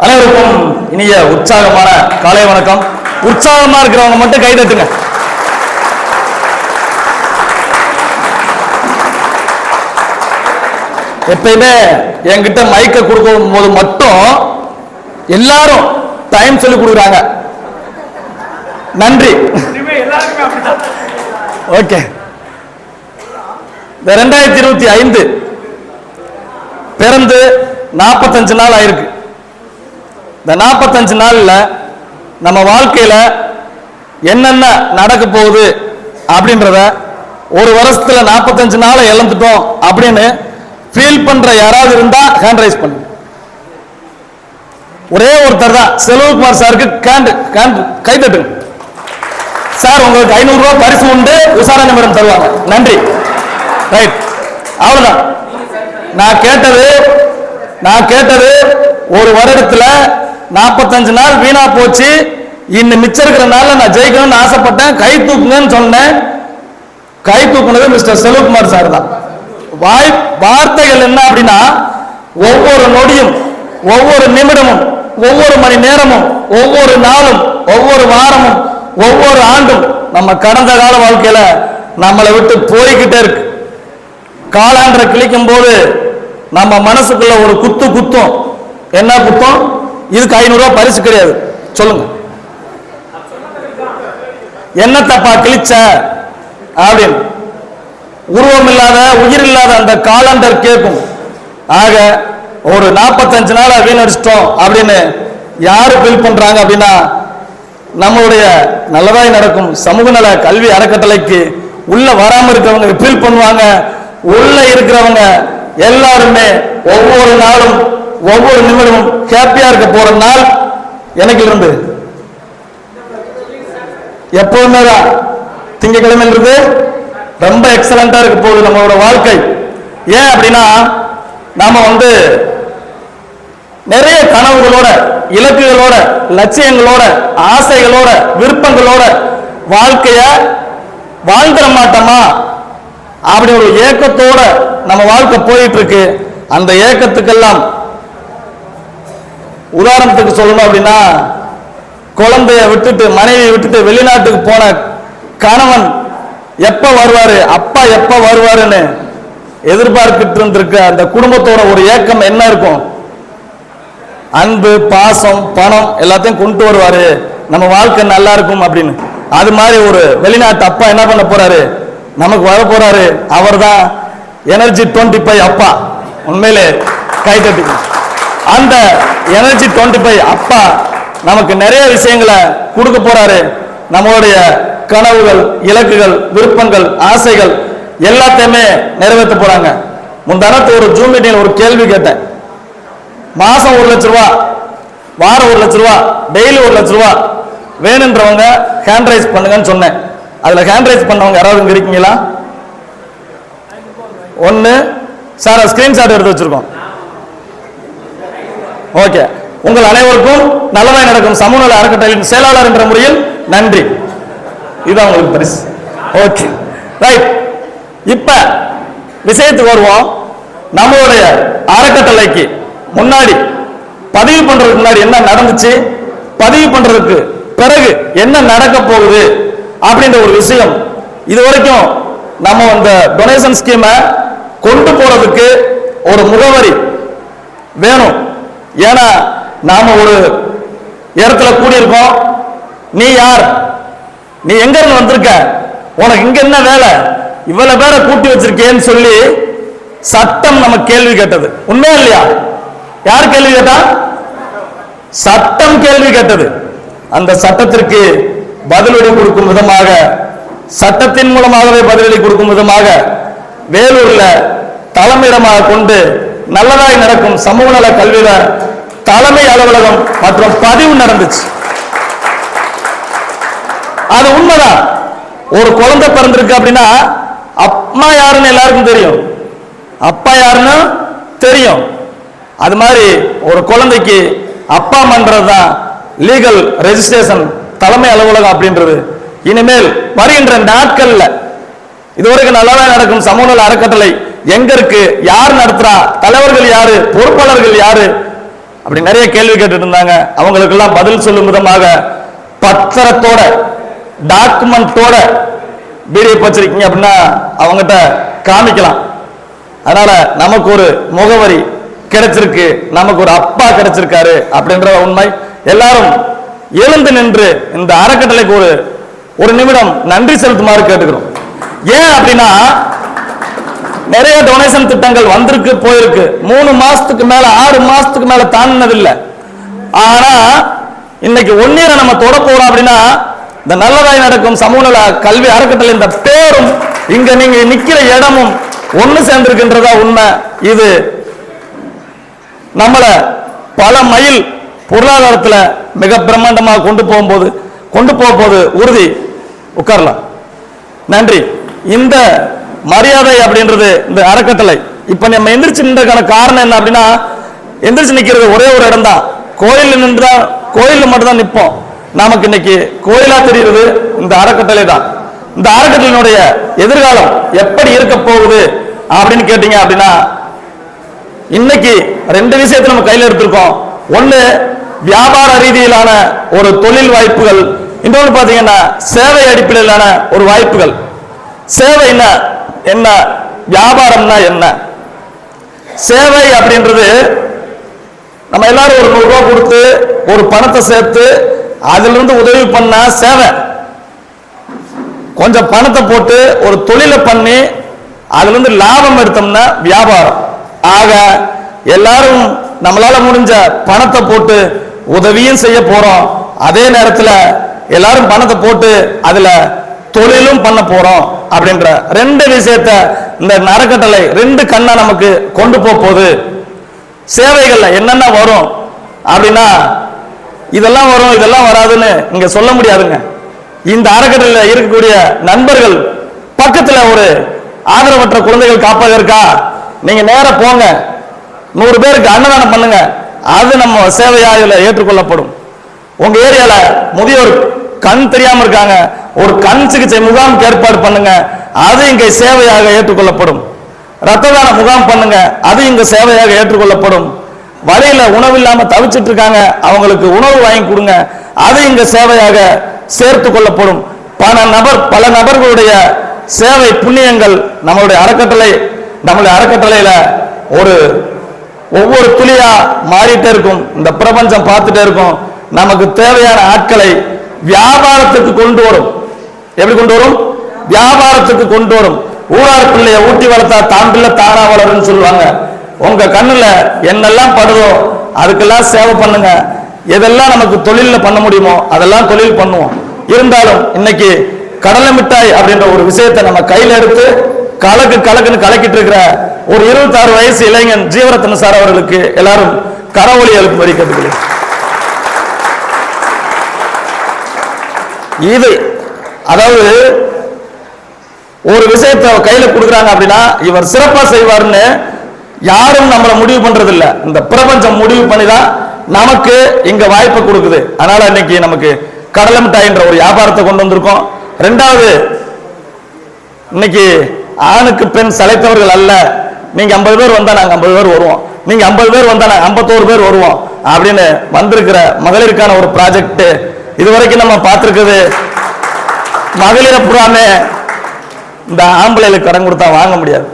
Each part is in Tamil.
அனைவருக்கும் இனிய உற்சாகமான காலை வணக்கம். உற்சாகமா இருக்கிறவங்க மட்டும் கை தட்டுங்க. எப்பயுமே என்கிட்ட மைக்க கொடுக்கும் போது மட்டும் எல்லாரும் டைம் சொல்லி கொடுக்குறாங்க. நன்றி. ஓகே. 2025 பிறந்து 45 நாள் ஆயிருக்கு. இந்த 45 நாள்ல நம்ம வாழ்க்கையில என்னென்ன நடக்க போகுது அப்படின்றத ஒரு வருஷத்துல 45 நாளை இழந்துட்டோம் அப்படின்னு ஃபீல் பண்ற யாராவது இருந்தா ஹேண்ட் ரைஸ் பண்ணு. ஒரே ஒருத்தர் தான், செல்வகுமார் சாருக்கு கை தட்டுங்க. சார் உங்களுக்கு 500 ரூபாய் பரிசு உண்டு, உஷாராணி மேடம் தருவாங்க. நன்றி. ரைட், அவ்வளவுதான். நான் கேட்டது ஒரு வருடத்துல 45 நாள் வீணா போச்சு, இன்னும் மிச்சம் இருக்கிற நாள்ல நான் ஜெயிக்கணும்னு ஆசைப்பட்டேன், கை தூக்குங்கன்னு சொன்னேன். கை தூக்குனது மிஸ்டர் செல்வகுமார் சார் தான். வார்த்தைகள் என்ன அப்படின்னா, ஒவ்வொரு நொடியும், ஒவ்வொரு நிமிடமும், ஒவ்வொரு மணி நேரமும், ஒவ்வொரு நாளும், ஒவ்வொரு வாரமும், ஒவ்வொரு ஆண்டும் நம்ம கடந்த கால வாழ்க்கையில நம்மளை விட்டு போய்கிட்டே இருக்கு. காலாண்டரை கிழிக்கும் போது நம்ம மனசுக்குள்ள ஒரு குத்தும். என்ன குத்தம்? இதுக்கு 500 ரூபாய் பரிசு கிடையாது. சொல்லுங்க, என்ன தப்பா கிழிச்ச அப்படின்னு உருவம் இல்லாத உயிர் இல்லாத அந்த காலாண்டர் கேட்கும். ஆக ஒரு 45 நாளா வீணடிச்சிட்டோம் அப்படின்னு யாரு ஃபீல் பண்றாங்க அப்படின்னா, நம்மளுடைய நல்லதாய் நடக்கும் சமூக நல கல்வி அறக்கட்டளைக்கு உள்ள வராம இருக்கிறவங்க ஃபீல் பண்ணுவாங்க. உள்ள இருக்கிறவங்க எல்லாருமே ஒவ்வொரு நாளும் ஒவ்வொரு நிமிடமும் ஹாப்பியா இருக்க போற நாள் எனக்கு இருந்து எப்பவுமே தான். திங்கக்கிழமைன்றது ரொம்ப எக்ஸலண்டா இருக்க போகுது நம்மளோட வாழ்க்கை. ஏன் அப்படின்னா, நாம நிறைய கனவுகளோட, இலக்குகளோட, லட்சியங்களோட, ஆசைகளோட, விருப்பங்களோட வாழ்க்கைய வாழ்ந்துட மாட்டோமா அப்படி ஒரு ஏக்கத்தோட நம்ம வாழ்க்கை போயிட்டு இருக்கு. அந்த ஏக்கத்துக்கெல்லாம் உதாரணத்துக்கு சொல்லணும் அப்படின்னா, குழந்தைய விட்டுட்டு, மனைவியை விட்டுட்டு வெளிநாட்டுக்கு போன கணவன் எப்ப வருவாரு, அப்பா எப்ப வருவாருன்னு எதிர்பார்க்கிட்டு இருந்திருக்க அந்த குடும்பத்தோட ஒரு ஏக்கம் என்ன இருக்கும்? அன்பு, பாசம், பணம் எல்லாத்தையும் கொண்டு வருவாரு, நம்ம வாழ்க்கை நல்லா இருக்கும் அப்படின்னு. அது மாதிரி ஒரு வெளிநாட்டு அப்பா என்ன பண்ண போறாரு? நமக்கு வர போறாரு. அவர் தான் எனர்ஜி 25 அப்பா. உண்மையிலே கை தட்டுங்க. அந்த எனர்ஜி 25 அப்பா நமக்கு நிறைய விஷயங்களை கொடுக்க போறாரு. நம்மளுடைய கனவுகள், இலக்குகள், விருப்பங்கள், ஆசைகள் எல்லாத்தையுமே நிறைவேற்ற போறாங்க. முந்தானத்து ஒரு ஜூம் மீட்டிங் ஒரு கேள்வி கேட்டேன். மாசம் 1 லட்ச ரூபா, வாரம் 1 லட்ச ரூபா, டெய்லி 1 லட்ச ரூபா வேணுன்றவங்க ஹேண்ட் ரைஸ் பண்ணுங்கன்னு சொன்னேன். அதுல ஹேண்ட் ரைஸ் பண்ணவங்க யாராவது இருக்கீங்களா? ஒன்னு சார், ஸ்கிரீன்ஷாட் எடுத்து வச்சிருக்கோம். ஓகே, உங்கள் அனைவருக்கும் நல்லதாய் நடக்கும் சமூக நல அறக்கட்டளையின் செயலாளர் என்ற முறையில் நன்றி. இதுதான் உங்களுக்கு பரிசு. Okay, right. இப்ப விஷயத்துக்கு வருவோம். நம்மளுடைய அறக்கட்டளைக்கு முன்னாடி பதிவு பண்றதுக்கு முன்னாடி என்ன நடந்துச்சு, பதிவு பண்றதுக்கு பிறகு என்ன நடக்க போகுது அப்படின்ற ஒரு விஷயம். இது வரைக்கும் நம்ம இந்த டொனேஷன் ஸ்கீமை கொண்டு போறதுக்கு ஒரு முகவரி வேணும். ஏன்னா நாம ஒரு இடத்துல கூடியிருக்கோம். நீ யார், நீ எங்க இருந்து வந்திருக்க, உனக்கு இங்க என்ன வேலை, இவ்வளவு பேரை கூட்டி வச்சிருக்கேன்னு சொல்லி சட்டம் நம்ம கேள்வி கேட்டது. உண்மையா இல்லையா? யார் கேள்வி கேட்டா? சட்டம் கேள்வி கேட்டது. அந்த சட்டத்திற்கு பதிலடி கொடுக்கும் விதமாக, சட்டத்தின் மூலமாகவே பதிலடி கொடுக்கும் விதமாக வேலூர்ல தலைமையிடமாக கொண்டு நல்லதாய் நடக்கும் சமூக நல கல்வியில தலைமை அலுவலகம் மற்றும் பதிவு நடந்துச்சு. அது உண்மைதான். ஒரு குழந்தை பிறந்திருக்கு அப்படின்னா அம்மா யாருன்னு எல்லாருக்கும் தெரியும், அப்பா யாருன்னு தெரியும். அது மாதிரி ஒரு குழந்தைக்கு அப்பா மன்றதுதான் லீகல் ரெஜிஸ்ட்ரேஷன் தலைமை அலுவலகம் அப்படின்றது. இனிமேல் வருகின்ற நாட்கள்ல இதுவரைக்கும் நல்லதா நடக்கும் சமூக நல அறக்கட்டளை எங்க இருக்கு, யார் நடத்துறா, தலைவர்கள் யாரு, பொறுப்பாளர்கள் யாரு அப்படி நிறைய கேள்வி கேட்டுட்டு இருந்தாங்க. அவங்களுக்கெல்லாம் பதில் சொல்லும் விதமாக பத்திரத்தோட டாக்குமெண்டோட பிடிஎஃப் வச்சிருக்கீங்க அப்படின்னா அவங்ககிட்ட காமிக்கலாம். அதனால நமக்கு ஒரு முகவரி கிடைச்சிருக்கு, நமக்கு ஒரு அப்பா கிடைச்சிருக்காரு அப்படின்ற உண்மை. எல்லாரும் எழுந்து நின்று இந்த அறக்கட்டளைக்கு ஒரு நிமிடம் நன்றி செலுத்துமாறு கேட்டுக்கிறோம். ஏன் அப்படின்னா நிறைய டொனேஷன் திட்டங்கள் வந்திருக்கு போயிருக்கு. 3 மாசத்துக்கு மேல 6 மாசத்துக்கு மேல தாண்டினதில்லை. ஆனா இன்னைக்கு ஒன்னீரை நம்ம தொட போறோம் அப்படின்னா இந்த நல்லதாய் நடக்கும் சமூக நல கல்வி அறக்கட்டளை இந்த பேரும் இங்க நீங்க நிக்கிற இடமும் ஒண்ணு சேர்ந்திருக்கின்றதா உண்மை. இது நம்மள பல மைல் பொருளாதாரத்துல மிக பிரம்மாண்டமாக கொண்டு போகும்போது உறுதி. உட்காரலாம். நன்றி. இந்த மரியாதை அப்படின்றது இந்த அறக்கட்டளை இப்ப நம்ம எந்திரிச்சு நின்றதுக்கான காரணம் என்ன அப்படின்னா, எந்திரிச்சு நிக்கிறது ஒரே ஒரு இடம் தான். கோயில் நின்றா கோயில்ல மட்டும் தான் நிற்போம். நமக்கு இன்னைக்கு கோயிலா தெரிகிறது இந்த அறக்கட்டளை தான். இந்த அறக்கட்டளையினுடைய எதிர்காலம் எப்படி இருக்க போகுது அப்படின்னு கேட்டீங்க அப்படின்னா, இன்னைக்கு 2 விஷயத்தை நம்ம கையில் எடுத்திருக்கோம். ஒண்ணு வியாபார ரீதியிலான ஒரு தொழில் வாய்ப்புகள், இன்னொன்று பாத்தீங்கன்னா சேவை அடிப்படையிலான ஒரு வாய்ப்புகள். சேவை என்ன, வியாபாரம்னா என்ன? சேவை அப்படின்றது நம்ம எல்லாரும் ஒரு 100 ரூபாய் கொடுத்து ஒரு பணத்தை சேர்த்து அதுல இருந்து உதவி பண்ணா சேவை. கொஞ்சம் பணத்தை போட்டு ஒரு தொழிலை பண்ணி அதுல இருந்து லாபம் எடுத்தோம்னா வியாபாரம். ஆக எல்லாரும் நம்மளால முடிஞ்ச பணத்தை போட்டு உதவியும் செய்ய போறோம், அதே நேரத்தில் எல்லாரும் பணத்தை போட்டு அதுல தொழிலும் பண்ண போறோம் அப்படின்ற 2 விஷயத்தை இந்த அறக்கட்டளை 2 கண்ணா நமக்கு கொண்டு போகுது. சேவைகள்ல என்னென்ன வரும் அப்படின்னா இதெல்லாம் வரும் இதெல்லாம் வராதுன்னு இங்க சொல்ல முடியாதுங்க. இந்த அறக்கட்டளையில் இருக்கக்கூடிய நண்பர்கள் பக்கத்துல ஒரு ஆதரவற்ற குழந்தைகள் காப்பதற்கா நீங்க நேர போங்க, 100 பேருக்கு அன்னதானம் பண்ணுங்க, அது நம்ம சேவையா இதுல ஏற்றுக்கொள்ளப்படும். உங்க ஏரியால முதியோர் கண் தெரியாம இருக்காங்க, ஒரு கண் சிகிச்சை முகாம் ஏற்பாடு பண்ணுங்க, அது இங்க சேவையாக ஏற்றுக்கொள்ளப்படும். ரத்த தான முகாம் பண்ணுங்க, அது இங்க சேவையாக ஏற்றுக்கொள்ளப்படும். வழியில உணவு இல்லாம தவிச்சிட்டு இருக்காங்க, அவங்களுக்கு உணவு வாங்கி கொடுங்க, அது இங்க சேவையாக சேர்த்து கொள்ளப்படும். பல நபர்களுடைய சேவை புண்ணியங்கள் நம்மளுடைய அறக்கட்டளையில ஒவ்வொரு துளியா மாறிட்டே இருக்கும். இந்த பிரபஞ்சம் பார்த்துட்டே இருக்கும். நமக்கு தேவையான ஆட்களை வியாபாரத்துக்கு கொண்டு வரும். எப்படி கொண்டு வரும்? வியாபாரத்துக்கு கொண்டு வரும். ஊரார் பிள்ளைய ஊட்டி வளர்த்தா தான் பிள்ளை தானா வளருன்னு சொல்லுவாங்க. உங்க கண்ணுல என்னெல்லாம் படுதோ அதுக்கெல்லாம் சேவை பண்ணுங்க. எதெல்லாம் நமக்கு தொழில பண்ண முடியுமோ அதெல்லாம் தொழில் பண்ணுவோம். இருந்தாலும் இன்னைக்கு கடலை மிட்டாய் அப்படின்ற ஒரு விஷயத்தை நம்ம கையில எடுத்து கலக்குன்னு கலக்கிட்டு இருக்கிற ஒரு 26 வயசு இளைஞன் ஜீவரத்ன சார் அவர்களுக்கு எல்லாரும் கரவொலி எழுப்பும்படி கேட்டுக்கிறேன். இது அதாவது ஒரு விஷயத்தை கையில கொடுக்குறாங்க அப்படின்னா இவர் சிறப்பா செய்வார்னு யாரும் நம்மளை முடிவு பண்றது இல்ல, இந்த பிரபஞ்சம் முடிவு பண்ணிதான் நமக்கு இங்க வாய்ப்பை கொடுக்குது. அதனால இன்னைக்கு நமக்கு கடலை மிட்டாய்ன்ற ஒரு வியாபாரத்தை கொண்டு வந்திருக்கோம். 2வது, இன்னைக்கு ஆணுக்கு பெண் சளைத்தவர்கள் அல்ல. நீங்க 50 பேர் வந்தா நாங்க 50 பேர் வருவோம், நீங்க 50 பேர் வந்தா நாங்க 51 பேர் வருவோம் அப்படின்னு வந்திருக்கிற மகளிருக்கான ஒரு ப்ராஜெக்ட். இதுவரைக்கும் நம்ம பார்த்திருக்கிறது மகளிரை புறாமே இந்த ஆம்பளைகளுக்கு கடன் கொடுத்தா வாங்க முடியாது,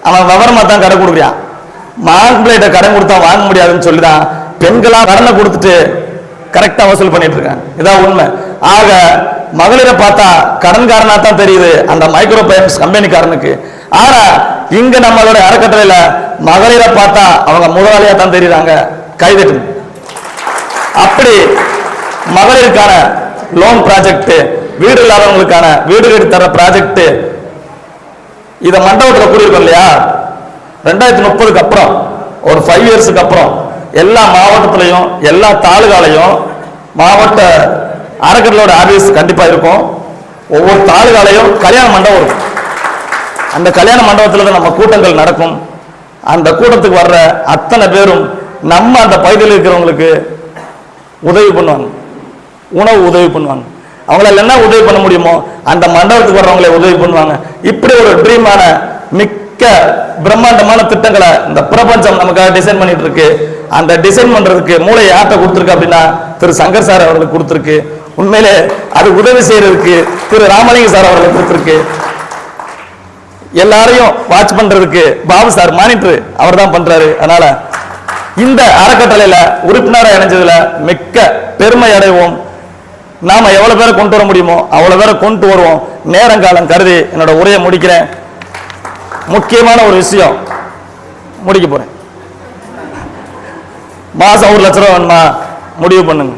அவன் விவரமா தான் கடன் கொடுக்குறான், ஆம்பளைகிட்ட கடன் கொடுத்தா வாங்க முடியாதுன்னு சொல்லிதான் பெண்களா கடனை கொடுத்துட்டு கரெக்டா வசூல் பண்ணிட்டு இருக்காங்க. இதான் உண்மை. ஆக மகளிரை பார்த்தா கடன்காரனா தான் தெரியுது அந்த மைக்ரோ ஃபைனான்ஸ் கம்பெனிக்காரனுக்கு. ஆனா இங்க நம்மளோட அறக்கட்டளையில மகளிரை பார்த்தா அவங்க முதலாளியா தான் தெரியுறாங்க. கைதட்டு. அப்படி மகளிருக்கான லோன் ப்ராஜெக்ட், வீடு இல்லாதவங்களுக்கான வீடு கட்டி தர ப்ராஜெக்ட், இத மண்டபத்தில் கூறியிருக்கோம் இல்லையா? 2030க்கு அப்புறம் ஒரு 5 இயர்ஸுக்கு அப்புறம் எல்லா மாவட்டத்திலையும் எல்லா தாலுகாலையும் மாவட்ட அறக்கட்டளோட ஆபீஸ் கண்டிப்பா இருக்கும். ஒவ்வொரு தாலுகாலையும் கல்யாண மண்டபம் இருக்கும். அந்த கல்யாண மண்டபத்தில் தான் நம்ம கூட்டங்கள் நடக்கும். அந்த கூட்டத்துக்கு வர்ற அத்தனை பேரும் நம்ம அந்த பகுதியில் இருக்கிறவங்களுக்கு உதவி பண்ணுவாங்க, உணவு உதவி பண்ணுவாங்க. அவங்களால என்ன உதவி பண்ண முடியுமோ அந்த மண்டபத்துக்கு வர்றவங்களை உதவி பண்ணுவாங்க. இப்படி ஒரு ட்ரீமான மிக்க பிரம்மாண்டமான திட்டங்களை இந்த பிரபஞ்சம் நமக்காக டிசைன் பண்ணிட்டு இருக்கு. அந்த டிசைன் பண்றதுக்கு மூளை யார்கிட்ட கொடுத்துருக்கு அப்படின்னா திரு சங்கர் சார் அவர்களுக்கு கொடுத்துருக்கு. உண்மையிலே அது உதவி செய்யறதுக்கு திரு ராமலிங்க சார் அவர்களுக்கு கொடுத்துருக்கு. எல்லாரையும் வாட்ச் பண்றதுக்கு பாபு சார் மானிட்டர் அவர் தான் பண்றாரு. அதனால இந்த அறக்கட்டளையில உறுப்பினராக இணைஞ்சதுல மிக்க பெருமை அடைவோம். நாம எவ்வளவு பேரை கொண்டு வர முடியுமோ அவ்வளவு பேரை கொண்டு வருவோம். நேரங்காலம் கருதி என்னோட உரையை முடிக்கிறேன். முக்கியமான ஒரு விஷயம் முடிக்க போறேன். மாசம் 1 லட்ச ரூபா வேணுமா முடிவு பண்ணுங்க.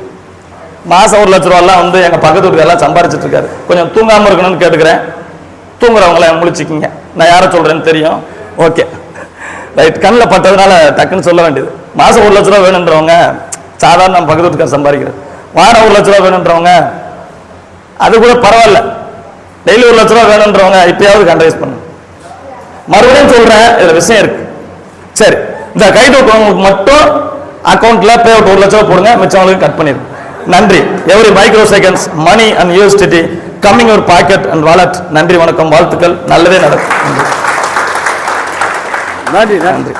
மாசம் 1 லட்ச ரூபாலாம் வந்து எங்க பக்கத்து வீட்டுக்கு எல்லாம் சம்பாரிச்சிட்டு இருக்காரு. கொஞ்சம் தூங்காம இருக்கணும்னு கேட்டுக்கிறேன். தூங்குறவங்கள முழிச்சுக்கிங்க. நான் யாரை சொல்றேன்னு தெரியும். Okay right. கண்ணில் பட்டதுனால டக்குன்னு சொல்ல வேண்டியது. மாசம் 1 லட்ச ரூபா வேணுன்றவங்க சாதாரண நம்ம பக்கத்து வீட்டுக்கார சம்பாதிக்கிறது. வாரம் 1 லட்ச ரூபா வேணுன்றவங்க அது கூட பரவாயில்ல. டெய்லி 1 லட்ச ரூபா வேணுன்றவங்க இப்பயாவது கண்ட்ரைஸ் பண்ணுங்க. மறுபடியும் சொல்றேன், இதுல விஷயம் இருக்கு. சரி, இந்த கைதொட்டவங்களுக்கு மட்டும் அக்கௌண்ட்ல பே அவுட் 1 லட்ச ரூபா போடுங்க, மிச்சவங்களுக்கு கட் பண்ணிடுங்க. நன்றி. Every micro seconds money and USDT coming your pocket and wallet. நன்றி, வணக்கம், வாழ்த்துக்கள், நல்லதே நடக்கும். நன்றி.